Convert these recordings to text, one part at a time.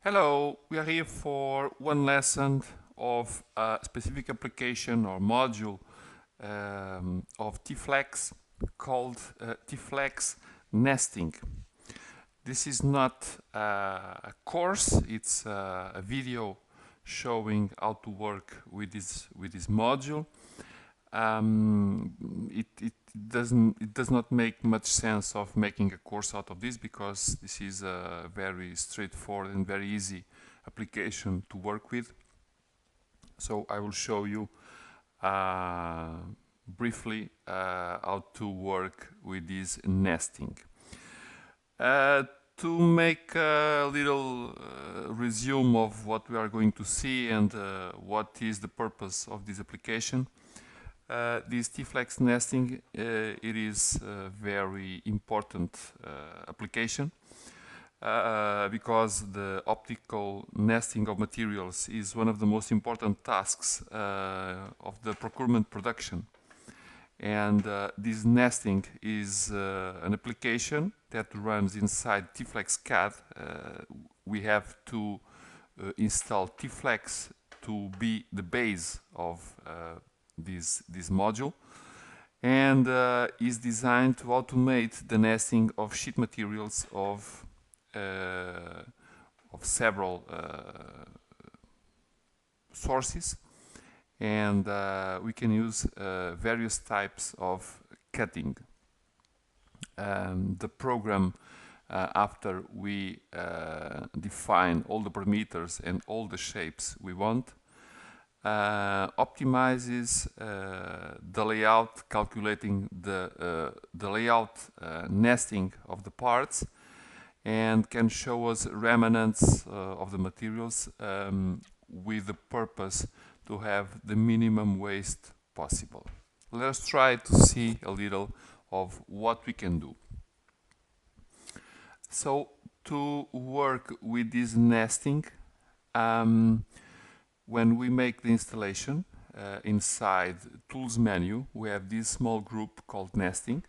Hello, we are here for one lesson of a specific application or module of T-FLEX called T-FLEX nesting. This is not a course, it's a video showing how to work with this module. It does not make much sense of making a course out of this, because this is a very straightforward and very easy application to work with. So I will show you briefly how to work with this nesting. To make a little resume of what we are going to see and what is the purpose of this application. This T-FLEX nesting, it is a very important application because the optical nesting of materials is one of the most important tasks of the procurement production. And this nesting is an application that runs inside T-FLEX CAD. We have to install T-FLEX to be the base of this module, and is designed to automate the nesting of sheet materials of several sources, and we can use various types of cutting. The program, after we define all the parameters and all the shapes we want, optimizes the layout, calculating the layout nesting of the parts, and can show us remnants of the materials with the purpose to have the minimum waste possible. Let us try to see a little of what we can do. So to work with this nesting, when we make the installation, inside Tools menu, we have this small group called Nesting.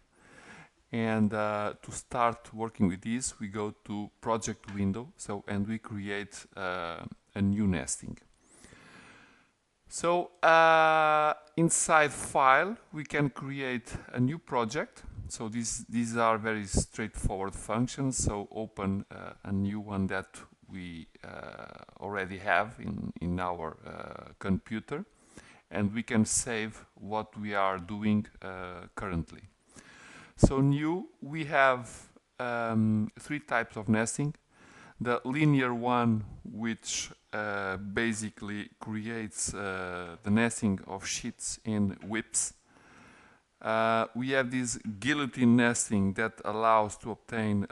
And to start working with this, we go to Project window, and we create a new nesting. So inside File, we can create a new project. So these are very straightforward functions. So open a new one that we already have in our computer, and we can save what we are doing currently. So new, we have three types of nesting. The linear one, which basically creates the nesting of sheets in whips. We have this guillotine nesting that allows to obtain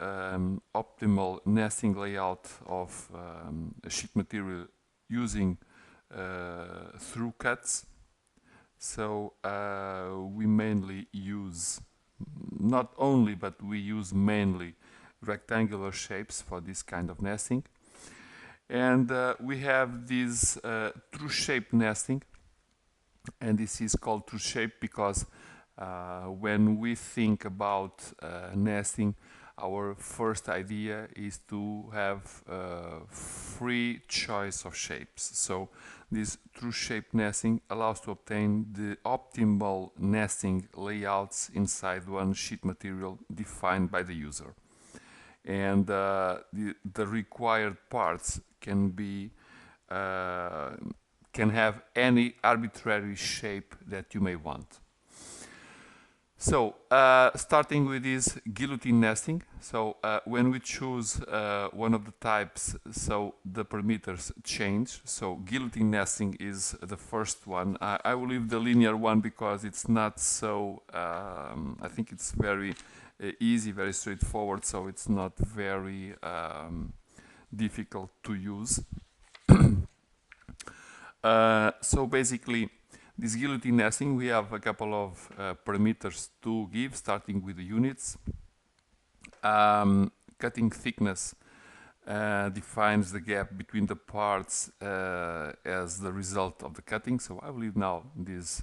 optimal nesting layout of sheet material using through cuts. So we mainly use, not only, but we use mainly rectangular shapes for this kind of nesting. And we have this true shape nesting, and this is called true shape because when we think about nesting, our first idea is to have free choice of shapes. So this true shape nesting allows to obtain the optimal nesting layouts inside one sheet material defined by the user. And the required parts can be can have any arbitrary shape that you may want. So starting with this guillotine nesting, so when we choose one of the types, so the parameters change. So guillotine nesting is the first one. I will leave the linear one because it's not so, I think it's very easy, very straightforward, so it's not very difficult to use. So basically, this guillotine nesting, we have a couple of parameters to give, starting with the units. Cutting thickness defines the gap between the parts as the result of the cutting. So I will leave now this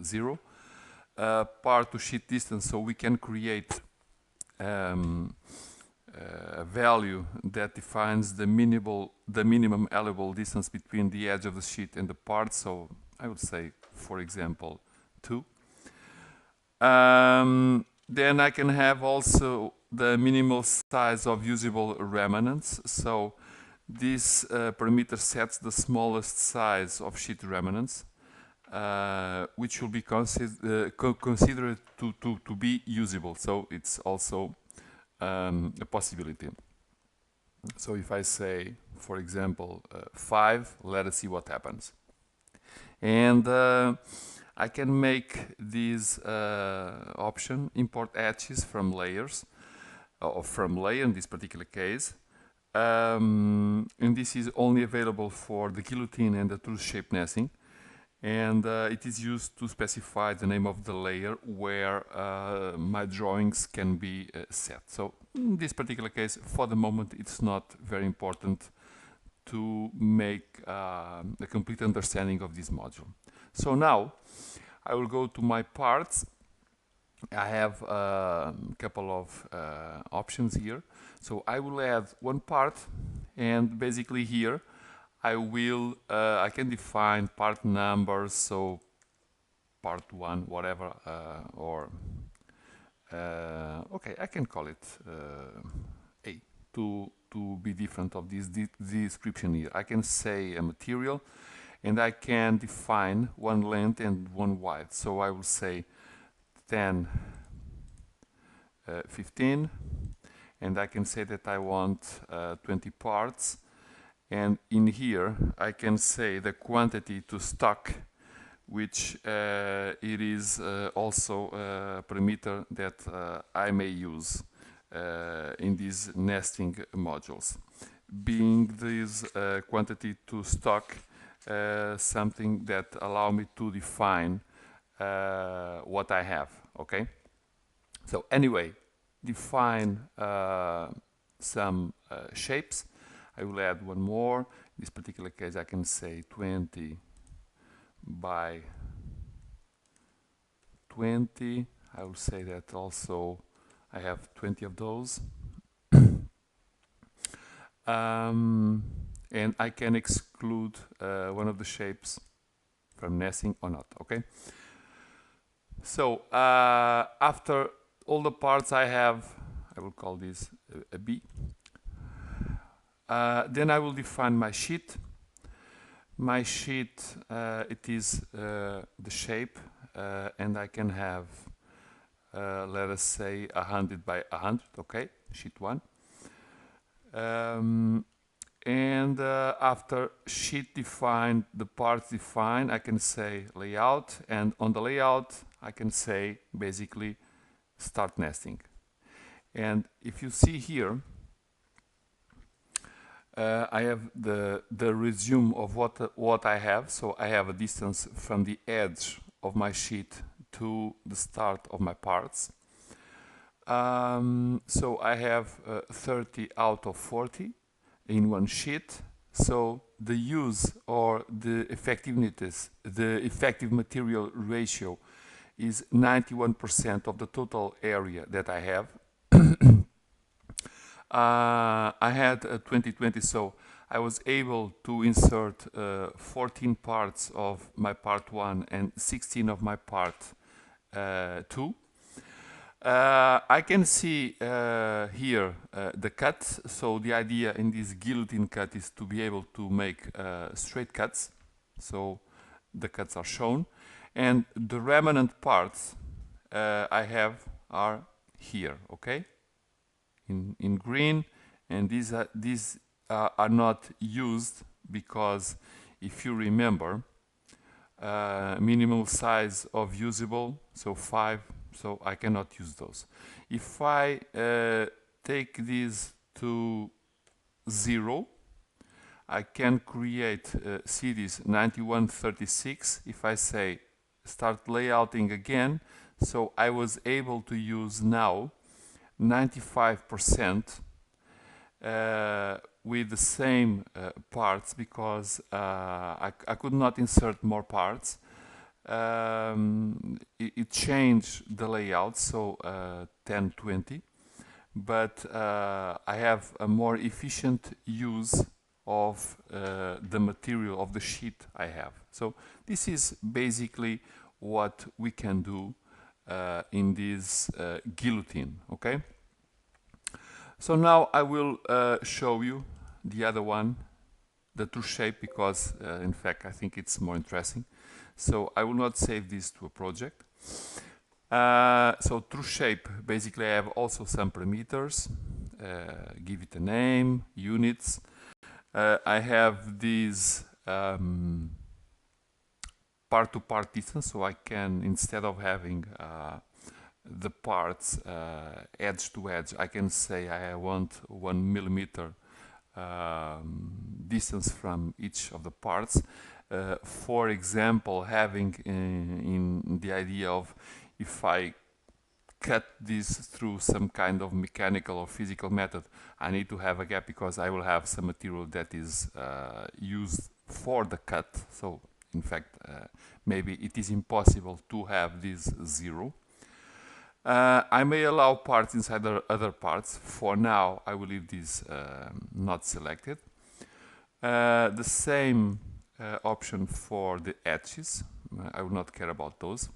0. Part to sheet distance, so we can create value that defines the minimum allowable distance between the edge of the sheet and the part. So I would say, for example, 2. Then I can have also the minimal size of usable remnants. So this parameter sets the smallest size of sheet remnants, which will be considered to be usable. So it's also a possibility. So if I say, for example, 5, let us see what happens. And I can make this option, import edges from layers, or from layer in this particular case. And this is only available for the guillotine and the truth shape nesting. And it is used to specify the name of the layer where my drawings can be set. So in this particular case, for the moment, it's not very important to make a complete understanding of this module. So now I will go to my parts. I have a couple of options here. So I will add one part, and basically here I can define part numbers, so part 1, whatever, or okay, I can call it A to be different of this description here. I can say a material, and I can define one length and one width. So I will say 10, 15, and I can say that I want 20 parts. And in here, I can say the quantity to stock, which it is also a parameter that I may use in these nesting modules. Being this quantity to stock something that allow me to define what I have, okay? So anyway, define some shapes. I will add one more. In this particular case, I can say 20 by 20. I will say that also I have 20 of those. And I can exclude one of the shapes from nesting or not, okay? So after all the parts I have, I will call this a B. Then I will define my sheet. My sheet, it is the shape, and I can have, let us say, 100 by 100, okay, sheet 1. And after sheet defined, the parts defined, I can say layout, and on the layout, I can say basically start nesting. And if you see here, I have the resume of what I have. So I have a distance from the edge of my sheet to the start of my parts. So I have 30 out of 40 in one sheet. So the use or the effectiveness, the effective material ratio is 91% of the total area that I have. I had 2020, so I was able to insert 14 parts of my part 1 and 16 of my part 2. I can see here the cuts. So the idea in this guillotine cut is to be able to make straight cuts. So the cuts are shown, and the remnant parts I have are here, okay, in green, and these are not used because if you remember, minimal size of usable, so 5, so I cannot use those. If I take these to 0, I can create series 9136. If I say start layouting again, so I was able to use now 95% with the same parts because I could not insert more parts. It changed the layout, so 1020, but I have a more efficient use of the material of the sheet I have. So this is basically what we can do in this guillotine, okay? So now I will show you the other one, the true shape, because in fact I think it's more interesting. So I will not save this to a project. So true shape, basically I have also some parameters, give it a name, units. I have these part-to-part distance, so I can, instead of having the parts edge to edge, I can say I want 1 millimeter distance from each of the parts. For example, having in the idea of if I cut this through some kind of mechanical or physical method, I need to have a gap because I will have some material that is used for the cut. So in fact, maybe it is impossible to have this zero. I may allow parts inside other parts. For now, I will leave this not selected. The same option for the edges. I will not care about those.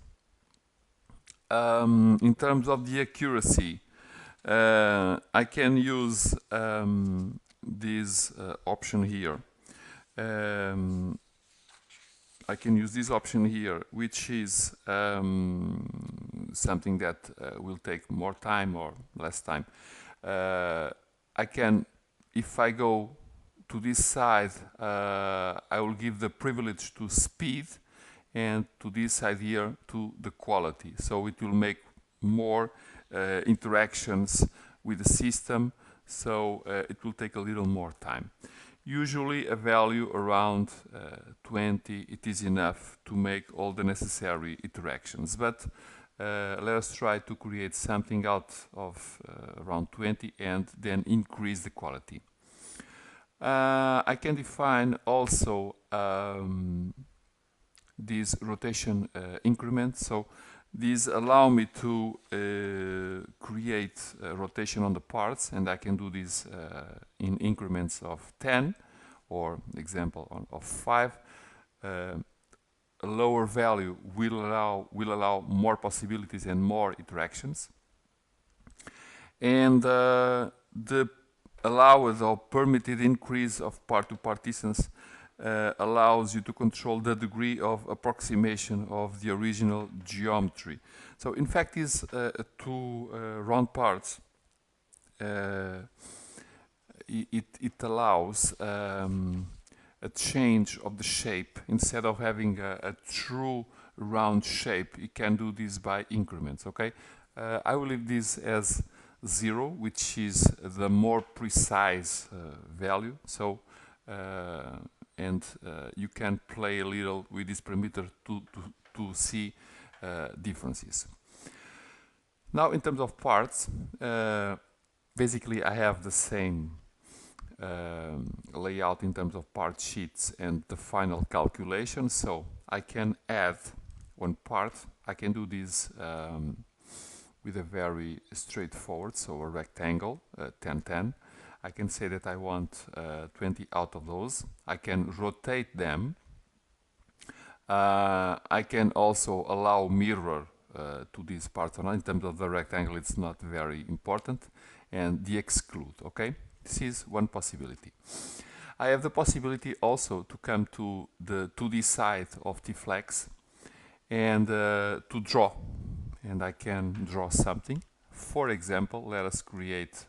In terms of the accuracy, I can use this option here. I can use this option here, which is something that will take more time or less time. I can, if I go to this side, I will give the privilege to speed, and to this side here to the quality. So it will make more interactions with the system, so it will take a little more time. Usually a value around 20, it is enough to make all the necessary interactions. But let us try to create something out of around 20 and then increase the quality. I can define also these rotation increments. So these allow me to create rotation on the parts, and I can do this in increments of 10, or example of 5. A lower value will allow more possibilities and more interactions. And the allowed or permitted increase of part-to-part distance allows you to control the degree of approximation of the original geometry. So in fact these two round parts, it allows a change of the shape. Instead of having a true round shape, you can do this by increments, okay? I will leave this as 0, which is the more precise value. So you can play a little with this parameter to see differences. Now in terms of parts, basically I have the same layout in terms of part sheets and the final calculation. So I can add one part. I can do this with a very straightforward, so a rectangle, 10-10. I can say that I want 20 out of those. I can rotate them. I can also allow mirror to these parts. In terms of the rectangle, it's not very important. And the exclude, okay? This is one possibility. I have the possibility also to come to the 2D side of T-FLEX and to draw. And I can draw something. For example, let us create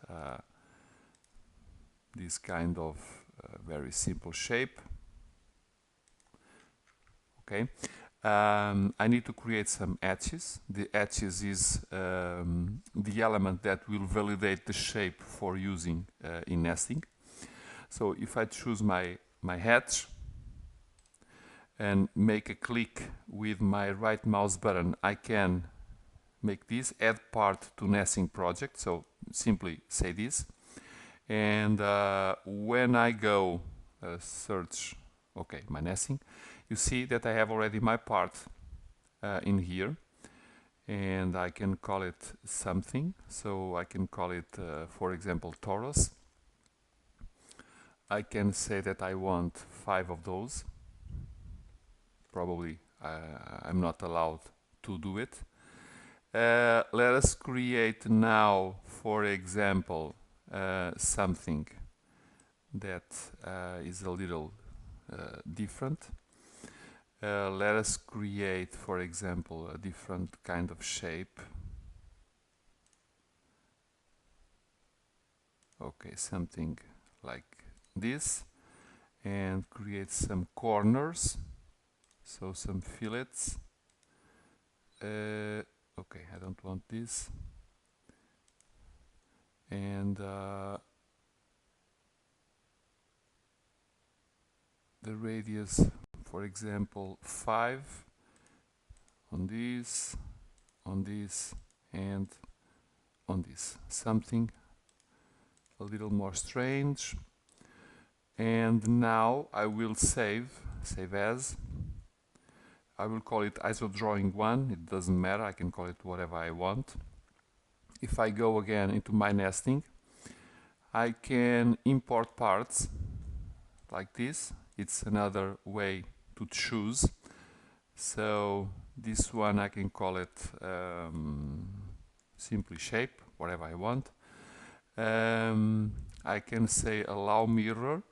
this kind of very simple shape. Okay. I need to create some edges. The edges is the element that will validate the shape for using in nesting. So if I choose my edge and make a click with my right mouse button, I can make this add part to nesting project. So simply say this, and when I go search, okay, my nesting, you see that I have already my part in here, and I can call it something. So I can call it, for example, Taurus. I can say that I want 5 of those. Probably I'm not allowed to do it. Let us create now, for example, something that is a little different. Let us create, for example, a different kind of shape. Okay, something like this, and create some corners, so some fillets. Okay, I don't want this. And the radius, for example, 5 on this, and on this. Something a little more strange. And now I will save as. I will call it ISO drawing 1. It doesn't matter, I can call it whatever I want. If I go again into my nesting, I can import parts like this. It's another way to choose. So this one I can call it simply shape, whatever I want. I can say allow mirror.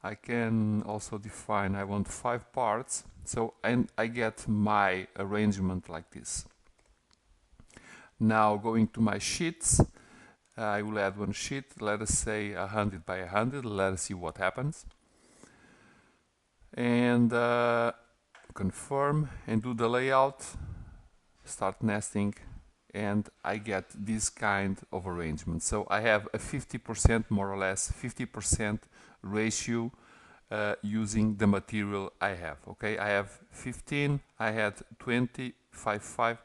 I can also define I want 5 parts. So and I get my arrangement like this. Now going to my sheets, I will add one sheet. Let us say 100 by 100. Let us see what happens. And confirm and do the layout. Start nesting. And I get this kind of arrangement. So I have a 50%, more or less 50% ratio using the material I have. Okay, I have 15, I had 20, 5.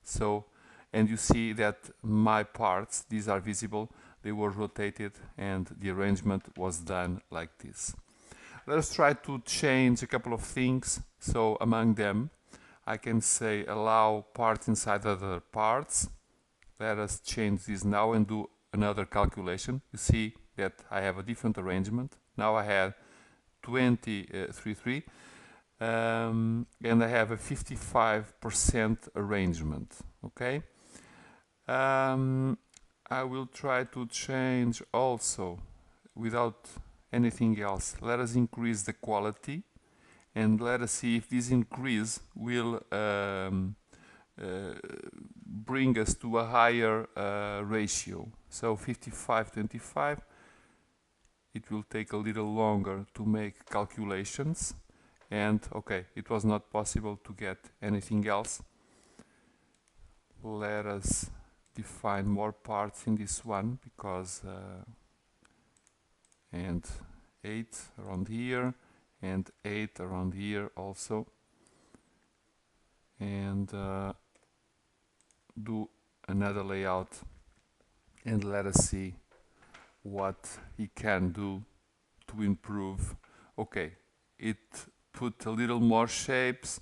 So, and you see that my parts, these are visible, they were rotated and the arrangement was done like this. Let's try to change a couple of things. So among them, I can say allow parts inside other parts. Let us change this now and do another calculation. You see that I have a different arrangement. Now I have 23, and I have a 55% arrangement. Okay. I will try to change also without anything else. Let us increase the quality. And let us see if this increase will bring us to a higher ratio. So 55-25. It will take a little longer to make calculations. And okay, it was not possible to get anything else. Let us define more parts in this one because and 8 around here. And 8 around here also, and do another layout and let us see what he can do to improve. Okay, it put a little more shapes,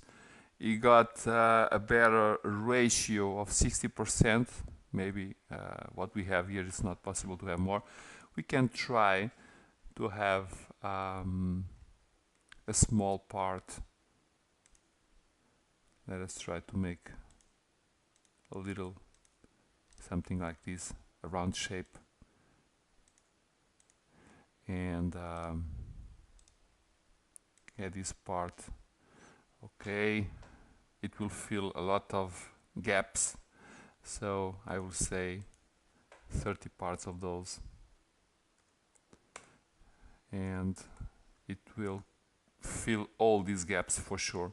he got a better ratio of 60%. Maybe what we have here is not possible to have more. We can try to have a small part. Let us try to make a little something like this, a round shape, and add this part. Okay, it will fill a lot of gaps, so I will say 30 parts of those, and it will fill all these gaps for sure.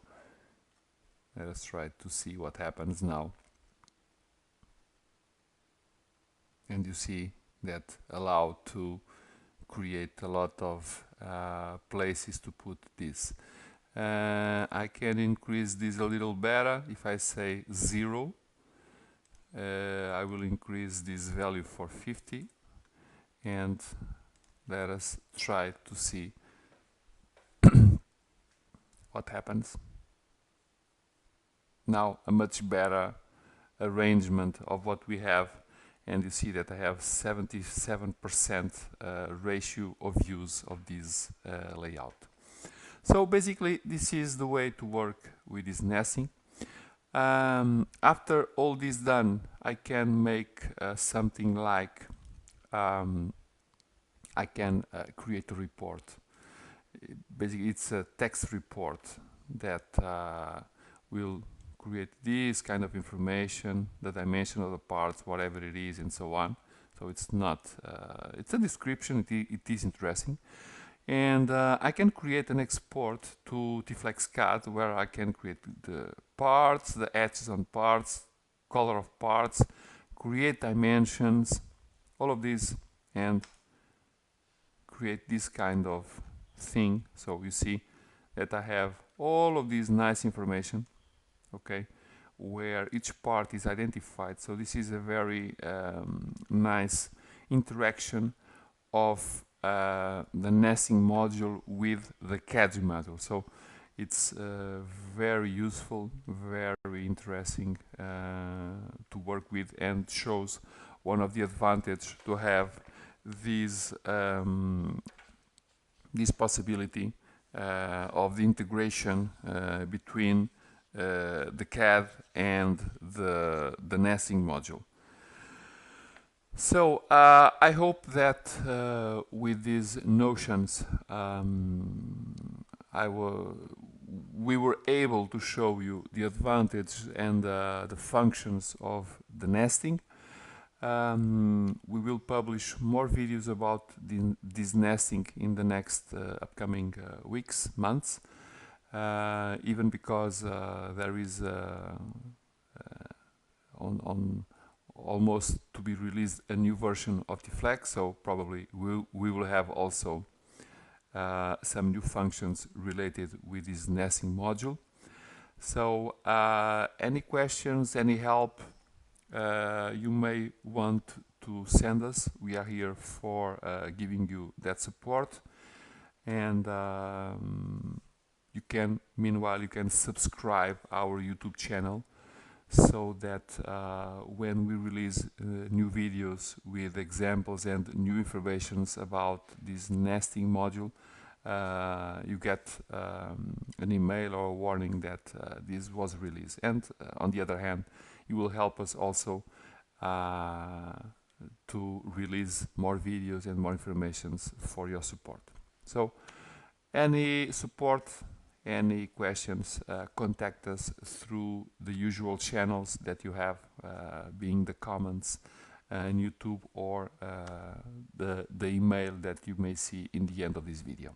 Let us try to see what happens now. And you see that allow to create a lot of places to put this. I can increase this a little better. If I say 0, I will increase this value for 50, and let us try to see what happens. Now a much better arrangement of what we have, and you see that I have 77% ratio of use of this layout. So basically this is the way to work with this nesting. After all this done, I can make something like I can create a report. Basically it's a text report that will create this kind of information, the dimension of the parts, whatever it is, and so on. So it's not, it's a description, it is interesting. And I can create an export to T-FLEX CAD where I can create the parts, the edges on parts, color of parts, create dimensions, all of this, and create this kind of thing. So you see that I have all of this nice information, okay, where each part is identified. So this is a very nice interaction of the nesting module with the CAD module. So it's very useful, very interesting to work with, and shows one of the advantages to have this this possibility of the integration between the CAD and the nesting module. So I hope that with these notions we were able to show you the advantage and the functions of the nesting. We will publish more videos about this nesting in the next upcoming weeks, months, even because there is on almost to be released a new version of T-FLEX, so probably we will have also some new functions related with this nesting module. So any questions, any help you may want to send us, we are here for giving you that support. And you can, meanwhile, you can subscribe our YouTube channel, so that when we release new videos with examples and new informations about this nesting module, you get an email or a warning that this was released. And on the other hand, you will help us also to release more videos and more informations for your support. So any support, any questions, contact us through the usual channels that you have, being the comments in YouTube or the email that you may see in the end of this video.